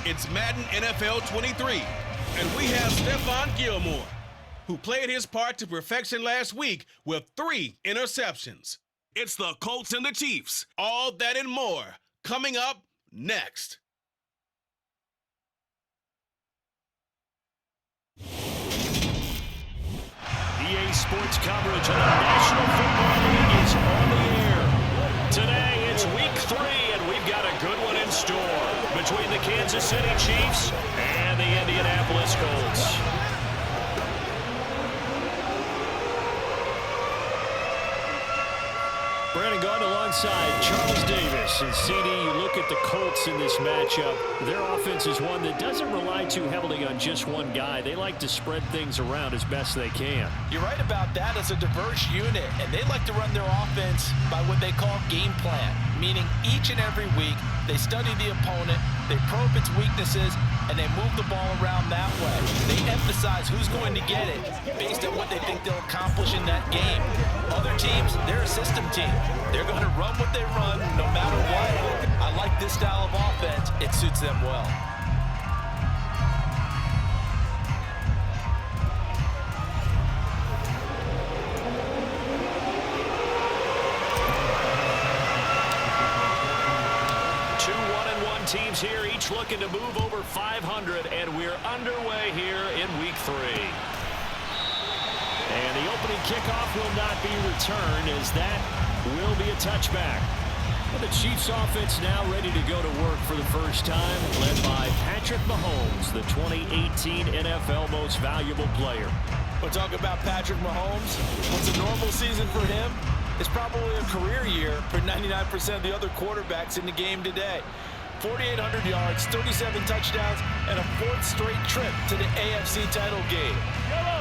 It's Madden NFL 23, and we have Stephon Gilmore, who played his part to perfection last week with 3 interceptions. It's the Colts and the Chiefs. All that and more coming up next. EA Sports coverage of the National Football League is on the air. Today it's week 3, and we've got a good one in store between the Kansas City Chiefs and the Indianapolis Colts. Brandon Gaudin alongside Charles Davis. And CD, you look at the Colts in this matchup. Their offense is one that doesn't rely too heavily on just one guy. They like to spread things around as best they can. You're right about that. It's a diverse unit, and they like to run their offense by what they call game plan, meaning each and every week they study the opponent, they probe its weaknesses, and they move the ball around that way. They emphasize who's going to get it based on what they think they'll accomplish in that game. Other teams, they're a system team. They're going to run what they run no matter what. I like this style of offense. It suits them well. Teams here, each looking to move over 500, and we're underway here in week 3. And the opening kickoff will not be returned, as that will be a touchback. And the Chiefs offense now ready to go to work for the first time, led by Patrick Mahomes, the 2018 NFL Most Valuable Player. We'll talk about Patrick Mahomes. What's a normal season for him? It's probably a career year for 99% of the other quarterbacks in the game today. 4,800 yards, 37 touchdowns, and a 4th straight trip to the AFC title game.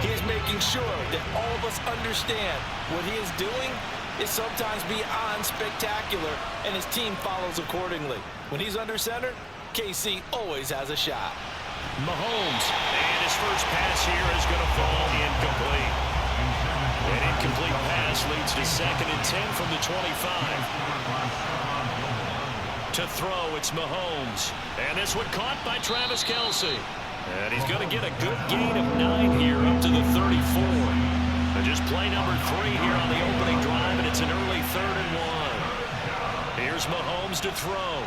He is making sure that all of us understand what he is doing is sometimes beyond spectacular, and his team follows accordingly. When he's under center, KC always has a shot. Mahomes, and his first pass here is going to fall incomplete. An incomplete pass leads to 2nd and 10 from the 25. To throw, it's Mahomes. And this one caught by Travis Kelce. And he's going to get a good gain of 9 here up to the 34. And just play number 3 here on the opening drive, and it's an early 3rd and 1. Here's Mahomes to throw. Oh,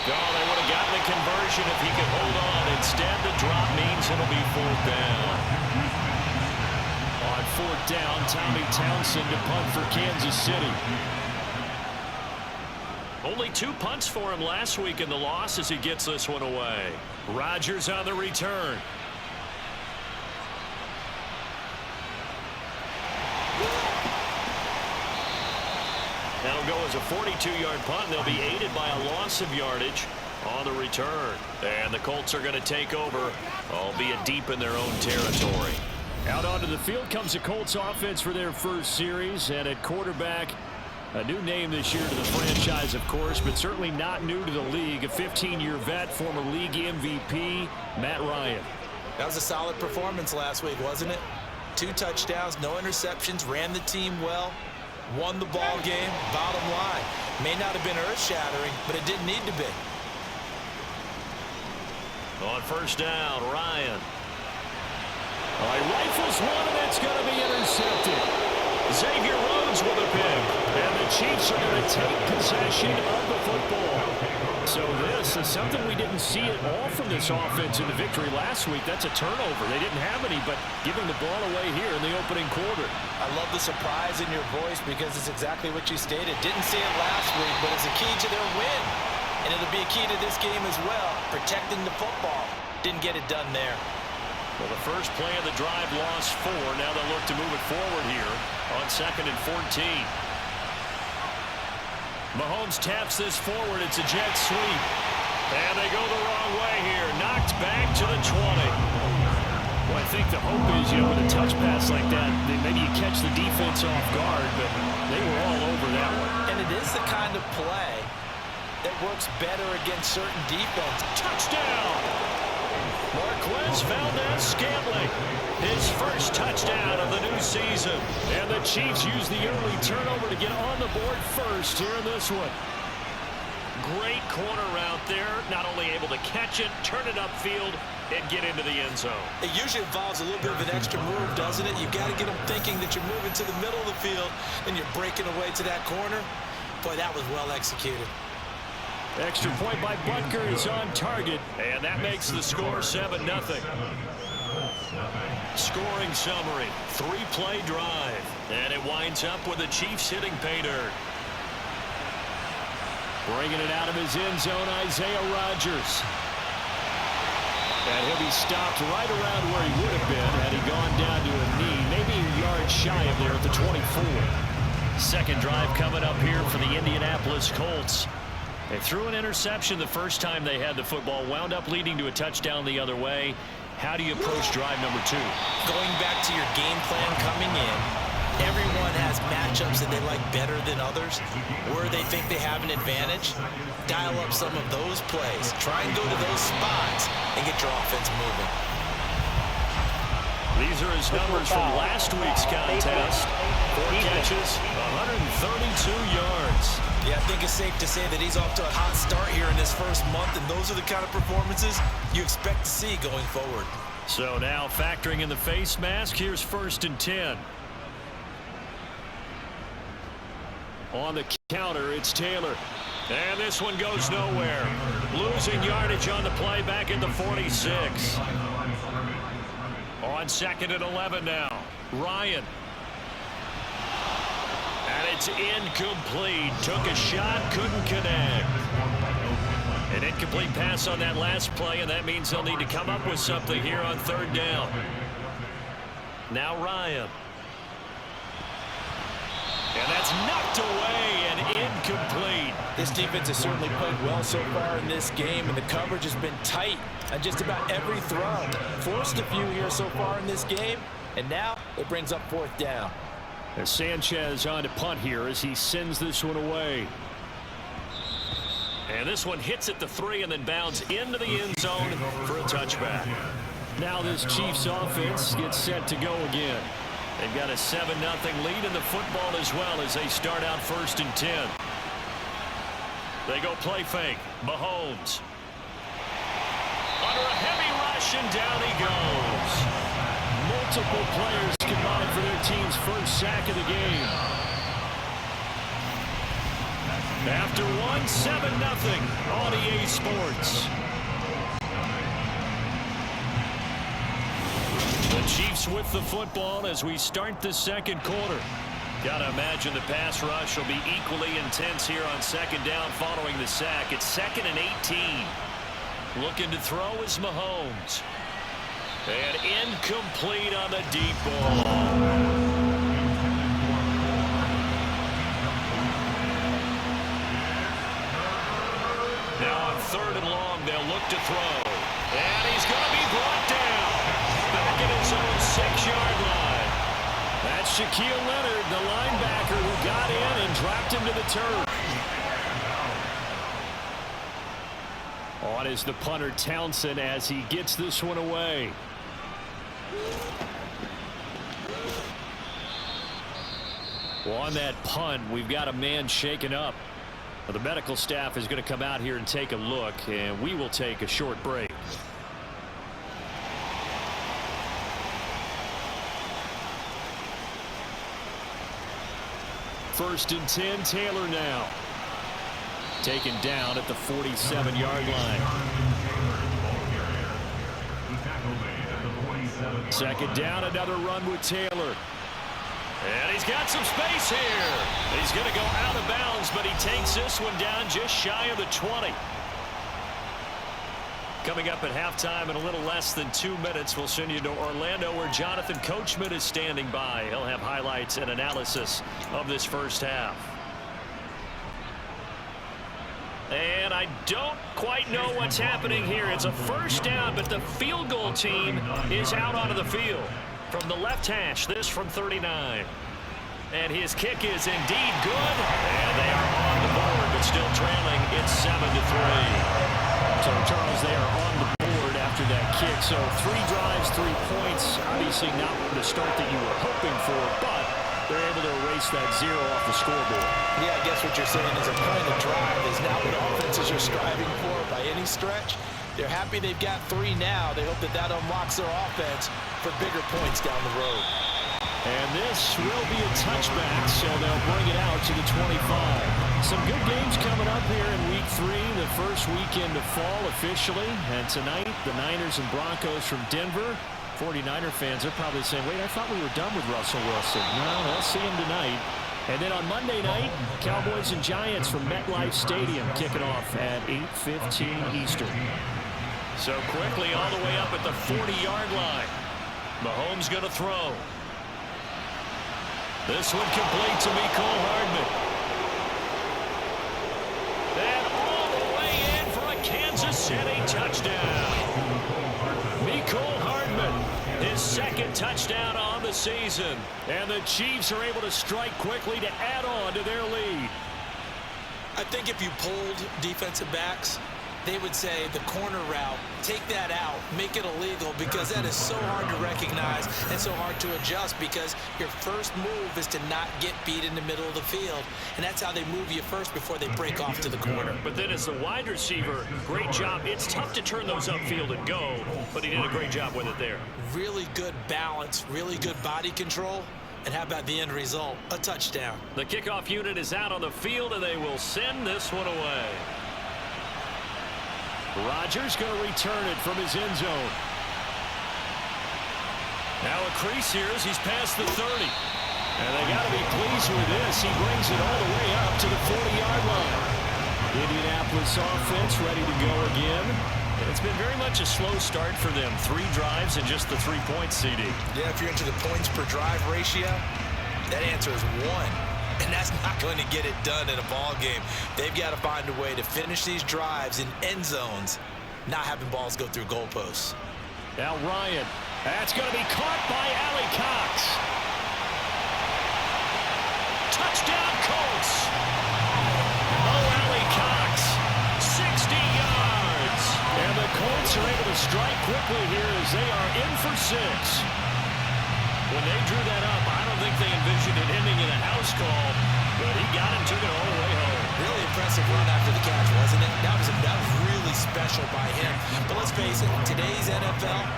they would have gotten a conversion if he could hold on. Instead, the drop means it'll be 4th down. On 4th down, Tommy Townsend to punt for Kansas City. Only 2 punts for him last week in the loss as he gets this one away. Rodgers on the return. That'll go as a 42-yard punt, and they'll be aided by a loss of yardage on the return. And the Colts are going to take over, albeit deep in their own territory. Out onto the field comes the Colts offense for their first series, and at quarterback, a new name this year to the franchise, of course, but certainly not new to the league. A 15-year vet, former league MVP, Matt Ryan. That was a solid performance last week, wasn't it? 2 touchdowns, no interceptions, ran the team well, won the ball game. Bottom line, may not have been earth-shattering, but it didn't need to be. On 1st down, Ryan. He rifles one, and it's going to be intercepted. Xavier Rhodes with a pick, and the Chiefs are going to take possession of the football. So this is something we didn't see at all from this offense in the victory last week. That's a turnover. They didn't have any, but giving the ball away here in the opening quarter. I love the surprise in your voice because it's exactly what you stated. Didn't see it last week, but it's a key to their win. And it'll be a key to this game as well, protecting the football. Didn't get it done there. Well, the first play of the drive lost 4. Now they'll look to move it forward here on 2nd and 14. Mahomes taps this forward. It's a jet sweep. And they go the wrong way here. Knocked back to the 20. Well, I think the hope is, with a touch pass like that, maybe you catch the defense off guard, but they were all over that one. And it is the kind of play that works better against certain defense. Touchdown! Marquez Valdez-Scantling, his first touchdown of the new season. And the Chiefs use the early turnover to get on the board first here in this one. great corner out there, not only able to catch it, turn it upfield, and get into the end zone. It usually involves a little bit of an extra move, doesn't it? You've got to get them thinking that you're moving to the middle of the field and you're breaking away to that corner. Boy, that was well executed. Extra point by Butker is on target, and that makes the score 7-0. Scoring summary, 3-play drive, and it winds up with the Chiefs hitting pay dirt. Bringing it out of his end zone, Isaiah Rodgers. And he'll be stopped right around where he would have been had he gone down to a knee, maybe a yard shy of there at the 24. Second drive coming up here for the Indianapolis Colts. They threw an interception the first time they had the football, wound up leading to a touchdown the other way. How do you approach drive number 2? Going back to your game plan coming in, everyone has matchups that they like better than others. Where they think they have an advantage, dial up some of those plays. Try and go to those spots and get your offense moving. These are his numbers from last week's contest. 4 catches, 132 yards. Yeah, I think it's safe to say that he's off to a hot start here in this first month, and those are the kind of performances you expect to see going forward. So now factoring in the face mask, here's 1st and 10. On the counter, it's Taylor. And this one goes nowhere. Losing yardage on the play back at the 46. On 2nd and 11 now. Ryan. And it's incomplete. Took a shot, couldn't connect. An incomplete pass on that last play, and that means they'll need to come up with something here on 3rd down. Now Ryan. And that's knocked away and incomplete. This defense has certainly played well so far in this game, and the coverage has been tight on just about every throw. Forced a few here so far in this game, and now it brings up 4th down. As Sanchez on to punt here as he sends this one away. And this one hits at the 3 and then bounds into the end zone for a touchback. Now this Chiefs offense gets set to go again. They've got a 7-0 lead in the football as well as they start out 1st and 10. They go play fake. Mahomes. Under a heavy rush, and down he goes. Multiple players combined for their team's first sack of the game. After one, 7-0 on EA Sports. The Chiefs with the football as we start the 2nd quarter. Gotta imagine the pass rush will be equally intense here on 2nd down following the sack. It's 2nd and 18. Looking to throw is Mahomes. And incomplete on the deep ball. Now on 3rd and long, they'll look to throw. And he's going to be brought down. Back at his own 6-yard line. That's Shaquille Leonard, the linebacker, who got in and dropped him to the turf. On is the punter Townsend as he gets this one away. Well, on that punt, we've got a man shaken up. Well, the medical staff is going to come out here and take a look, and we will take a short break. First and 10, Taylor now. Taken down at the 47-yard line. Second down, another run with Taylor. And he's got some space here. He's going to go out of bounds, but he takes this one down just shy of the 20. Coming up at halftime in a little less than 2 minutes, we'll send you to Orlando where Jonathan Coachman is standing by. He'll have highlights and analysis of this first half. And I don't quite know what's happening here. It's a first down, but the field goal team is out onto the field. From the left hash, this from 39. And his kick is indeed good. And they are on the board, but still trailing. It's 7-3. So, Charles, they are on the board after that kick. So 3 drives, 3 points. Obviously not the start that you were hoping for, but they're able to erase that 0 off the scoreboard. Yeah, I guess what you're saying is a point of drive is not what offenses are striving for by any stretch. They're happy they've got 3 now. They hope that that unlocks their offense for bigger points down the road. And this will be a touchback, so they'll bring it out to the 25. Some good games coming up here in Week 3, the first weekend of fall officially. And tonight, the Niners and Broncos from Denver. 49er fans are probably saying, wait, I thought we were done with Russell Wilson. No, they'll see him tonight. And then on Monday night, Cowboys and Giants from MetLife Stadium kicking off at 8:15 Eastern. So quickly all the way up at the 40-yard line. Mahomes going to throw. This one complete to Mecole Hardman. And all the way in for a Kansas City touchdown. Mecole Hardman, his second touchdown on the season. And the Chiefs are able to strike quickly to add on to their lead. I think if you polled defensive backs, they would say the corner route, take that out, make it illegal, because that is so hard to recognize and so hard to adjust, because your first move is to not get beat in the middle of the field, and that's how they move you first before they break off to the corner. But then as the wide receiver, great job. It's tough to turn those upfield and go, but he did a great job with it there. Really good balance, really good body control. And how about the end result? A touchdown. The kickoff unit is out on the field, and they will send this one away. Rodgers going to return it from his end zone. Now a crease here as he's past the 30. And they got to be pleased with this. He brings it all the way up to the 40-yard line. Indianapolis offense ready to go again. It's been very much a slow start for them. 3 drives and just the 3 points, CD. Yeah, if you're into the points per drive ratio, that answer is 1. And that's not going to get it done in a ball game. They've got to find a way to finish these drives in end zones, not having balls go through goalposts. Now Ryan, that's going to be caught by Allie Cox. Touchdown Colts. Oh, Allie Cox, 60 yards. And the Colts are able to strike quickly here as they are in for 6. When they drew that up, I don't think they envisioned it ending in a house call, but he got it, took it all the way home. Really impressive run after the catch, wasn't it? That was really special by him. But let's face it, in today's NFL,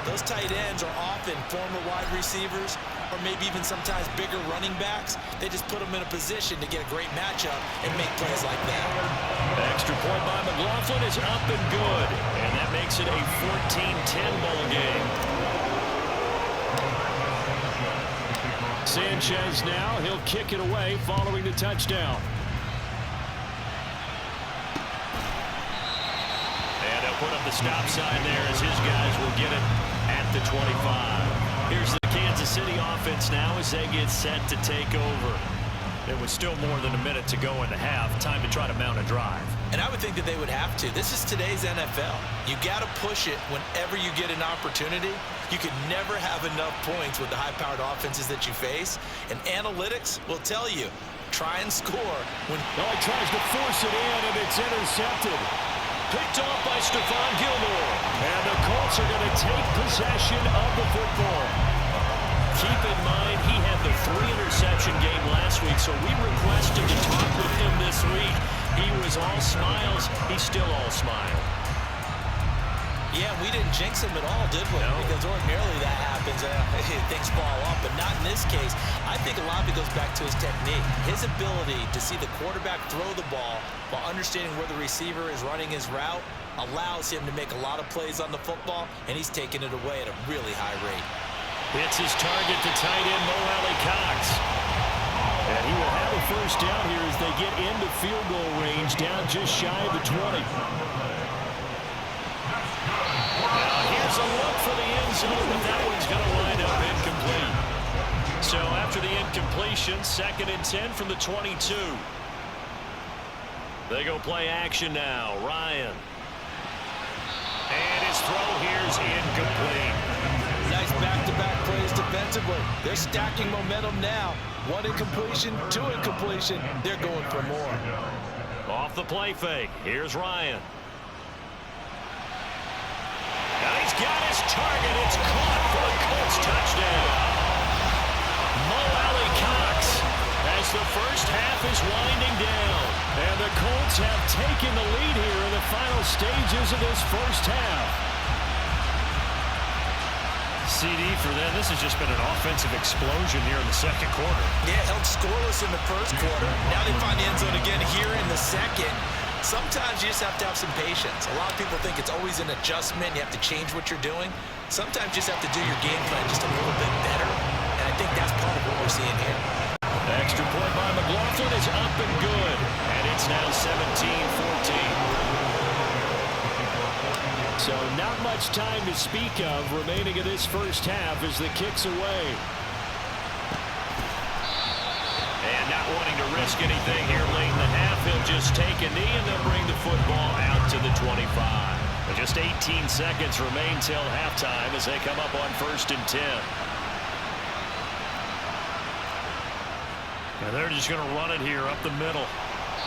those tight ends are often former wide receivers or maybe even sometimes bigger running backs. They just put them in a position to get a great matchup and make plays like that. The extra point by McLaughlin is up and good, and that makes it a 14-10 ball game. Sanchez now, he'll kick it away following the touchdown. And they'll put up the stop sign there as his guys will get it at the 25. Here's the Kansas City offense now as they get set to take over. There was still more than a minute to go in the half. Time to try to mount a drive. And I would think that they would have to. This is today's NFL. You got to push it whenever you get an opportunity. You could never have enough points with the high-powered offenses that you face. And analytics will tell you, try and score. When he tries to force it in, and it's intercepted. Picked off by Stephon Gilmore. And the Colts are going to take possession of the football. Keep in mind, he had the 3-interception game last week, so we requested to talk with him this week. He was all smiles. He's still all smile. Yeah, we didn't jinx him at all, did we? No. Because ordinarily that happens. Things fall off, but not in this case. I think a lot of it goes back to his technique. His ability to see the quarterback throw the ball while understanding where the receiver is running his route allows him to make a lot of plays on the football, and he's taking it away at a really high rate. It's his target to tight end Mo Cox. And he will have a first down here as they get into field goal range, down just shy of the 20. Now here's a look for the end zone, but that one's going to wind up incomplete. So after the incompletion, 2nd and 10 from the 22. They go play action now. Ryan. And his throw here's incomplete. Nice back-to-back plays defensively. They're stacking momentum now. 1 incompletion, 2 incompletion. They're going for more. Off the play fake. Here's Ryan. And he's got his target. It's caught for the Colts touchdown. Mo Cox first half is winding down. And the Colts have taken the lead here in the final stages of this first half. CD for them, this has just been an offensive explosion here in the second quarter. Yeah, held scoreless in the first quarter. Now they find the end zone again here in the second. Sometimes you just have to have some patience. A lot of people think it's always an adjustment. You have to change what you're doing. Sometimes you just have to do your game plan just a little bit better. And I think that's part of what we're seeing here. Extra point by McLaughlin is up and good. And it's now 17-14. So not much time to speak of remaining in this first half as the kick's away. And not wanting to risk anything here late in the half, he'll just take a knee and then bring the football out to the 25. And just 18 seconds remain till halftime as they come up on 1st and 10. And they're just going to run it here up the middle.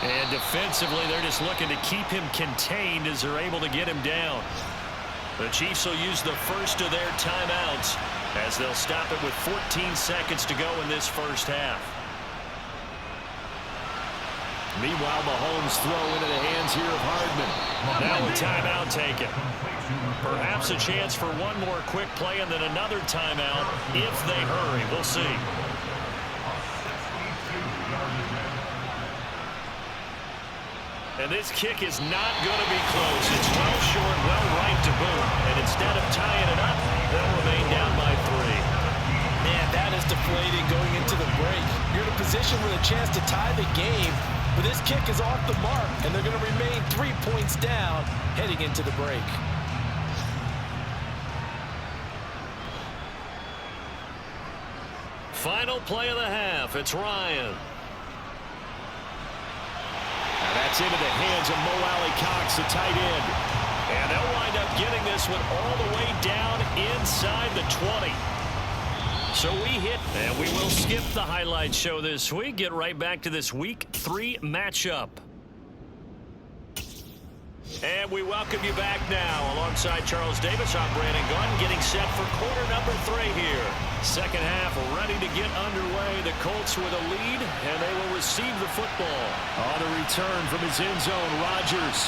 And defensively, they're just looking to keep him contained as they're able to get him down. The Chiefs will use the first of their timeouts as they'll stop it with 14 seconds to go in this first half. Meanwhile, Mahomes throw into the hands here of Hardman. Now a timeout taken. Perhaps a chance for one more quick play and then another timeout if they hurry. We'll see. And this kick is not going to be close. It's well short, well right to boot. And instead of tying it up, they'll remain down by 3. Man, that is deflating going into the break. You're in a position with a chance to tie the game, but this kick is off the mark, and they're going to remain 3 points down heading into the break. Final play of the half. It's Ryan. And that's into the hands of Mo Alley-Cox, the tight end. And they'll wind up getting this one all the way down inside the 20. So we hit, and we will skip the highlight show this week. Get right back to this Week 3 matchup. And we welcome you back now. Alongside Charles Davis, I'm Brandon Gunn, getting set for quarter number 3 here. Second half ready to get underway. The Colts with a lead, and they will receive the football. On the return from his end zone, Rodgers.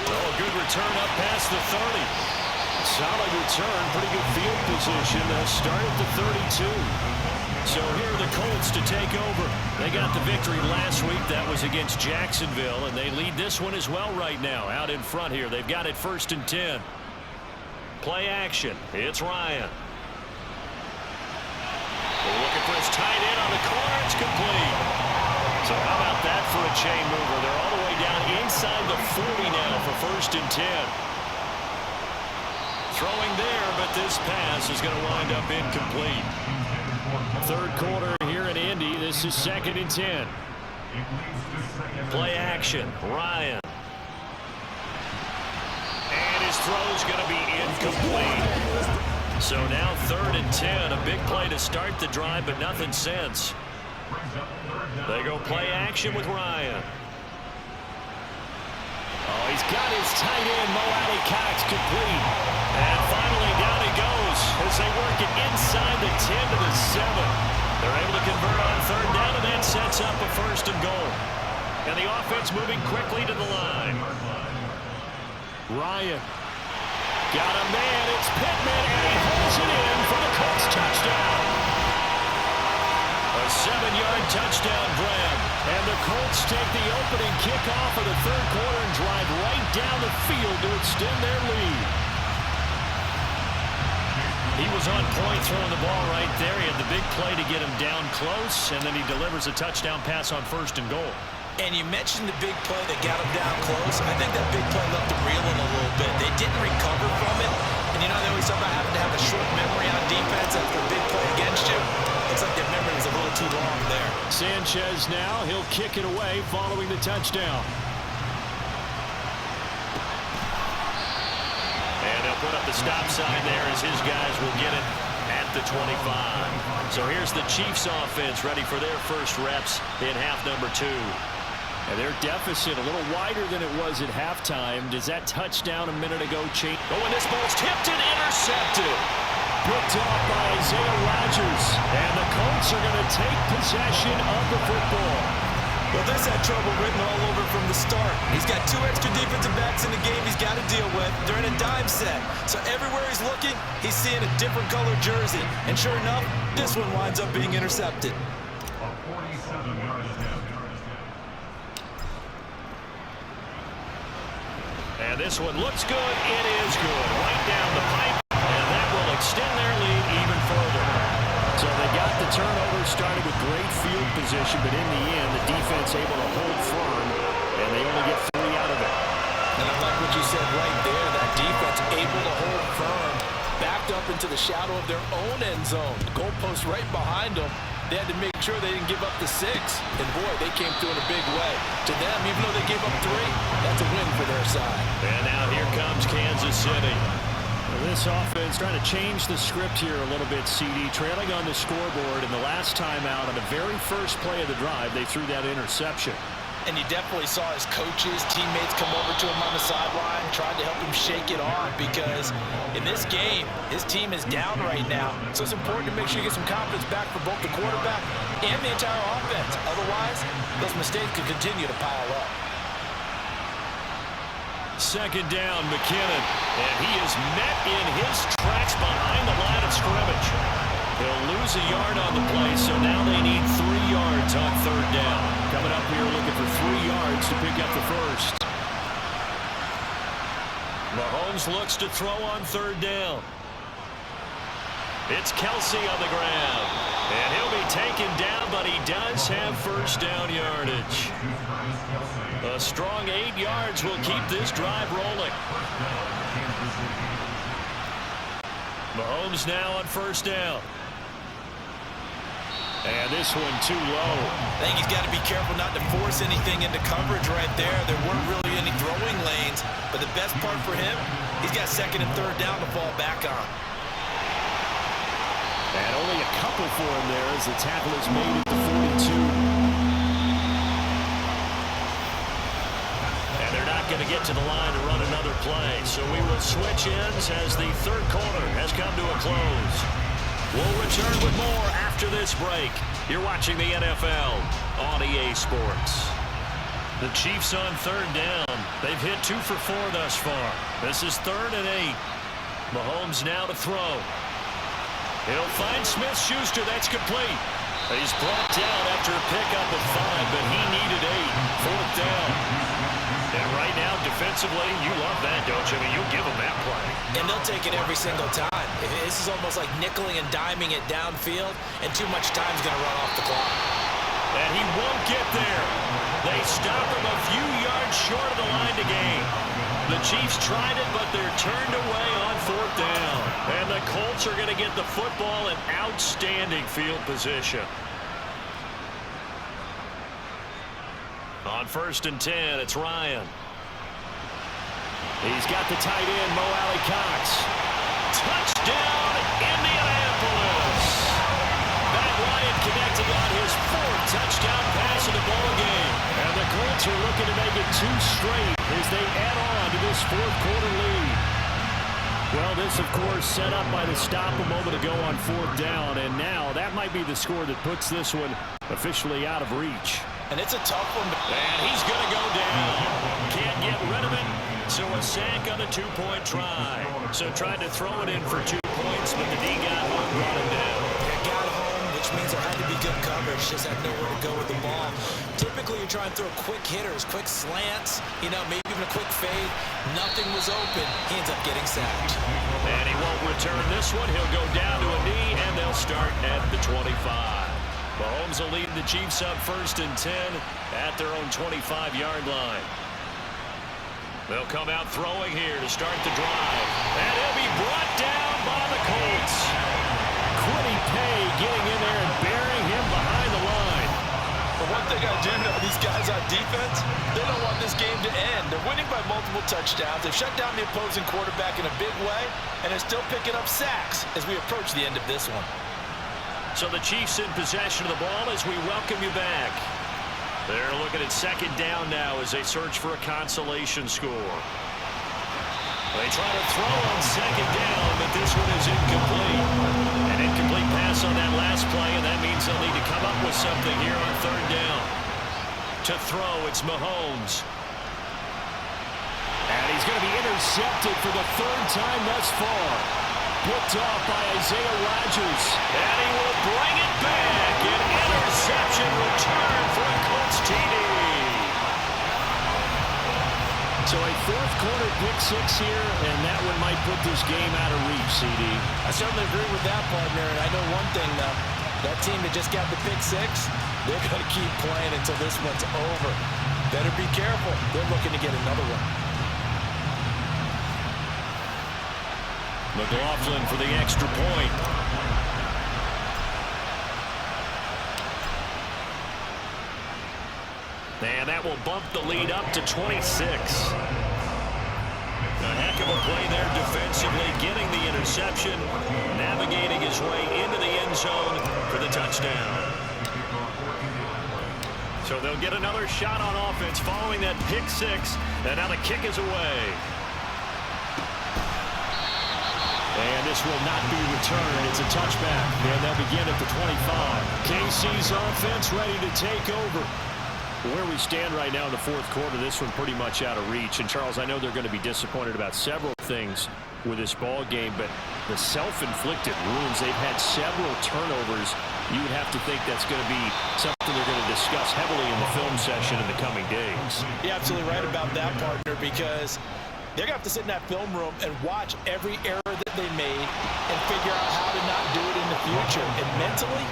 Oh, a good return up past the 30. Solid return, pretty good field position. They'll start at the 32. So here are the Colts to take over. They got the victory last week. That was against Jacksonville, and they lead this one as well right now. Out in front here, they've got it 1st and 10. Play action. It's Ryan. They're looking for his tight end on the corner. It's complete. So how about that for a chain mover? They're all the way down inside the 40 now for 1st and 10. Throwing there, but this pass is going to wind up incomplete. Third quarter here in Indy. This is 2nd and 10. Play action. Ryan. And his throw's going to be incomplete. So now 3rd and 10. A big play to start the drive, but nothing since. They go play action with Ryan. Oh, he's got his tight end, Mo Alley-Cox, complete. And finally down he goes as they work it inside the 10 to the 7. They're able to convert on 3rd down, and that sets up a 1st and goal. And the offense moving quickly to the line. Ryan. Got a man. It's Pittman, and he holds it in for the Colts touchdown. A 7-yard touchdown grab. And the Colts take the opening kickoff of the 3rd quarter and drive right down the field to extend their lead. He was on point throwing the ball right there. He had the big play to get him down close, and then he delivers a touchdown pass on 1st and goal. And you mentioned the big play that got him down close. I think that big play left him reeling a little bit. They didn't recover from it. And you know, they always talk about having to have a short memory on defense after a big play against you. Looks like their memory was a little too long there. Sanchez now, he'll kick it away following the touchdown. And they'll put up the stop sign there as his guys will get it at the 25. So here's the Chiefs offense ready for their first reps in half number 2. And their deficit a little wider than it was at halftime. Does that touchdown a minute ago change? Oh, and this ball's tipped and intercepted. picked off by Isaiah Rodgers. And the Colts are going to take possession of the football. Well, this had trouble written all over from the start. He's got 2 extra defensive backs in the game he's got to deal with. They're in a dime set. So everywhere he's looking, he's seeing a different color jersey. And sure enough, this one winds up being intercepted. And this one looks good. It is good. Right down the pipe. And that will extend their lead even further. So they got the turnover started with great field position, but in the end, the defense able to hold firm, and they only get 3 out of it. And I like what you said right there, that defense able to hold firm, backed up into the shadow of their own end zone. The goalpost right behind them. They had to make sure they didn't give up the 6. And boy, they came through in a big way. To them, even though they gave up 3, that's a win for their side. And now here comes Kansas City. This offense trying to change the script here a little bit, CD. Trailing on the scoreboard, and the last time out on the very first play of the drive, they threw that interception. And you definitely saw his coaches, teammates come over to him on the sideline, tried to help him shake it off, because in this game, his team is down right now. So it's important to make sure you get some confidence back for both the quarterback and the entire offense. Otherwise, those mistakes could continue to pile up. Second down, McKinnon. And he is met in his tracks behind the line of scrimmage. He'll lose a yard on the play, so now they need 3 yards on 3rd down. Coming up here looking for 3 yards to pick up the first. Mahomes looks to throw on 3rd down. It's Kelsey on the ground. And he'll be taken down, but he does have 1st down yardage. A strong 8 yards will keep this drive rolling. Mahomes now on 1st down. And this one too low. I think he's got to be careful not to force anything into coverage right there. There weren't really any throwing lanes. But the best part for him, he's got 2nd and 3rd down to fall back on. And only a couple for him there as the tackle is made at the 42. And they're not going to get to the line to run another play. So we will switch ends as the 3rd quarter has come to a close. We'll return with more after this break. You're watching the NFL on EA Sports. The Chiefs on 3rd down. They've hit 2 for 4 thus far. This is 3rd and 8. Mahomes now to throw. He'll find Smith-Schuster. That's complete. He's brought down after a pickup of 5, but he needed 8. 4th down. And right now, defensively, you love that, don't you? I mean, you'll give them that play. And they'll take it every single time. This is almost like nickeling and diming it downfield, and too much time's going to run off the clock. And he won't get there. They stop him a few yards short of the line to gain. The Chiefs tried it, but they're turned away on 4th down. And the Colts are going to get the football in outstanding field position. On 1st and 10, it's Ryan. He's got the tight end, Mo Alley-Cox. Touchdown, Indianapolis! Matt Ryan connecting on his 4th touchdown pass of the ball game. And the Colts are looking to make it 2 straight as they add on to this 4th quarter lead. Well, this, of course, set up by the stop a moment ago on 4th down. And now that might be the score that puts this one officially out of reach. And it's a tough one. And he's going to go down. Can't get rid of it. So a sack on a 2-point try. So tried to throw it in for 2 points, but the D got home, brought him down. It got home, which means there had to be good coverage. Just had nowhere to go with the ball. Typically, you're trying to throw quick hitters, quick slants, maybe even a quick fade. Nothing was open. He ends up getting sacked. And he won't return this one. He'll go down to a knee, and they'll start at the 25. Mahomes will lead the Chiefs up 1st and 10 at their own 25-yard line. They'll come out throwing here to start the drive. And he'll be brought down by the Colts. Quiddy Pay getting in there and burying him behind the line. But one thing I do know, these guys on defense, they don't want this game to end. They're winning by multiple touchdowns. They've shut down the opposing quarterback in a big way, and they're still picking up sacks as we approach the end of this one. So the Chiefs in possession of the ball as we welcome you back. They're looking at 2nd down now as they search for a consolation score. They try to throw on second down, but this one is incomplete. An incomplete pass on that last play, and that means they'll need to come up with something here on third down. To throw, it's Mahomes. And he's going to be intercepted for the third time thus far. Picked off by Isaiah Rodgers. And he will bring it back. An interception return for a Colts TD. So a fourth quarter pick six here, and that one might put this game out of reach, CD. I certainly agree with that, partner. And I know one thing, though. That team that just got the pick six, they're going to keep playing until this one's over. Better be careful. They're looking to get another one. McLaughlin for the extra point. And that will bump the lead up to 26. A heck of a play there defensively, getting the interception, navigating his way into the end zone for the touchdown. So they'll get another shot on offense following that pick six, and now the kick is away. And this will not be returned. It's a touchback, and they'll begin at the 25. KC's offense ready to take over. Where we stand right now in the fourth quarter, this one pretty much out of reach. And, Charles, I know they're going to be disappointed about several things with this ball game, but the self-inflicted wounds, they've had several turnovers. You would have to think that's going to be something they're going to discuss heavily in the film session in the coming days. You're absolutely right about that, partner, because they're going to have to sit in that film room and watch every error that they made and figure out how to not do it in the future. And mentally,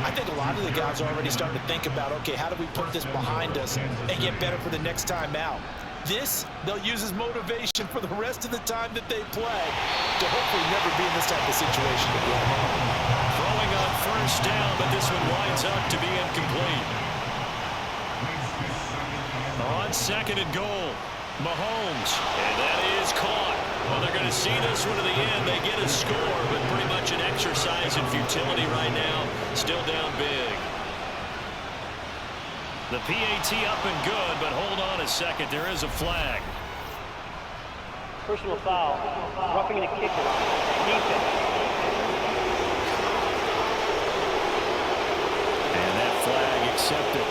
I think a lot of the guys are already starting to think about, okay, how do we put this behind us and get better for the next time out? This, they'll use as motivation for the rest of the time that they play to hopefully never be in this type of situation again. Throwing on first down, but this one winds up to be incomplete. On second and goal, Mahomes, and that is caught. Well, they're going to see this one to the end. They get a score, but pretty much an exercise in futility right now. Still down big. The PAT up and good, but hold on a second. There is a flag. Personal foul. Roughing the kicker. Defense. And that flag accepted.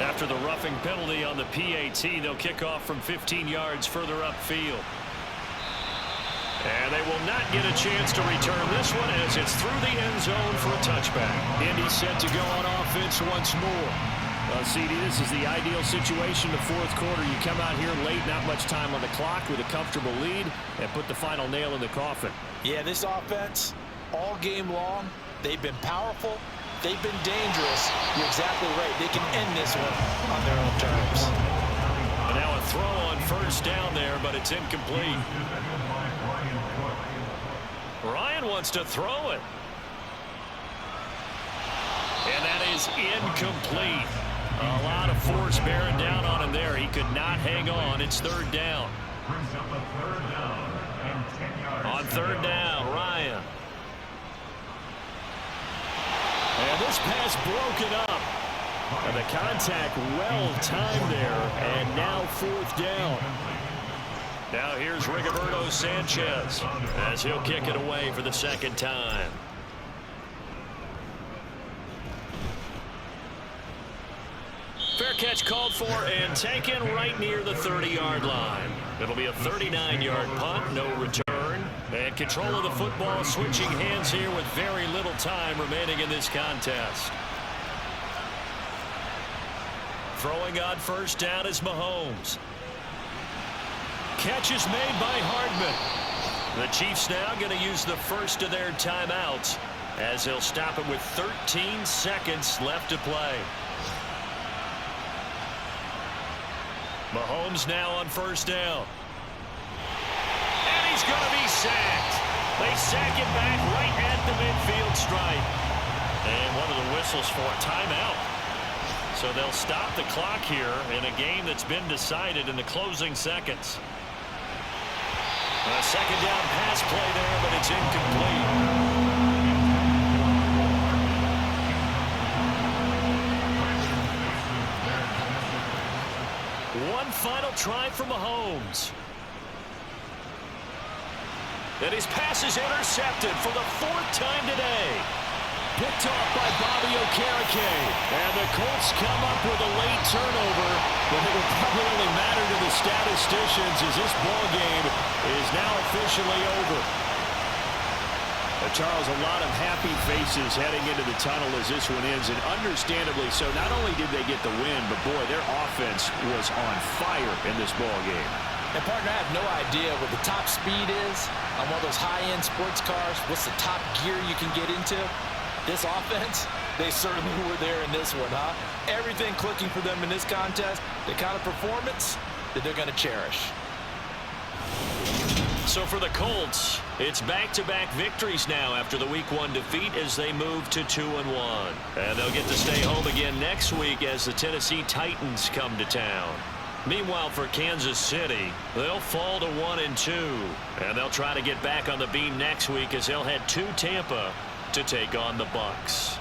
After the roughing penalty on the PAT, they'll kick off from 15 yards further upfield. And they will not get a chance to return this one as it's through the end zone for a touchback. Indy set to go on offense once more. CD, this is the ideal situation in the fourth quarter. You come out here late, not much time on the clock with a comfortable lead, and put the final nail in the coffin. Yeah, this offense, all game long, they've been powerful. They've been dangerous. You're exactly right. They can end this one on their own terms. And now a throw on first down there, but it's incomplete. Ryan wants to throw it. And that is incomplete. A lot of force bearing down on him there. He could not hang on. It's third down. On third down, Ryan. And this pass broken up. And the contact well timed there. And now fourth down. Now here's Rigoberto Sanchez as he'll kick it away for the second time. Fair catch called for and taken right near the 30-yard line. It'll be a 39-yard punt, no return. And control of the football switching hands here with very little time remaining in this contest. Throwing on first down is Mahomes. Catch is made by Hardman. The Chiefs now going to use the first of their timeouts as they'll stop it with 13 seconds left to play. Mahomes now on first down. And he's going to be sacked. They sack him back right at the midfield stripe. And one of the whistles for a timeout. So they'll stop the clock here in a game that's been decided in the closing seconds. A second down pass play there, but it's incomplete. one final try for Mahomes. And his pass is intercepted for the 4th time today. Picked off by Bobby Okereke. And the Colts come up with a late turnover, but it will probably only matter to the statisticians as this ball game is now officially over. Charles, a lot of happy faces heading into the tunnel as this one ends, and understandably so. Not only did they get the win, but boy, their offense was on fire in this ball game. And partner, I have no idea what the top speed is on one of those high-end sports cars. What's the top gear you can get into? This offense, they certainly were there in this one, huh? Everything clicking for them in this contest, the kind of performance that they're going to cherish. So for the Colts, it's back-to-back victories now after the Week 1 defeat as they move to 2-1. And they'll get to stay home again next week as the Tennessee Titans come to town. Meanwhile, for Kansas City, they'll fall to 1-2. And they'll try to get back on the beam next week as they'll head to Tampa to take on the Bucs.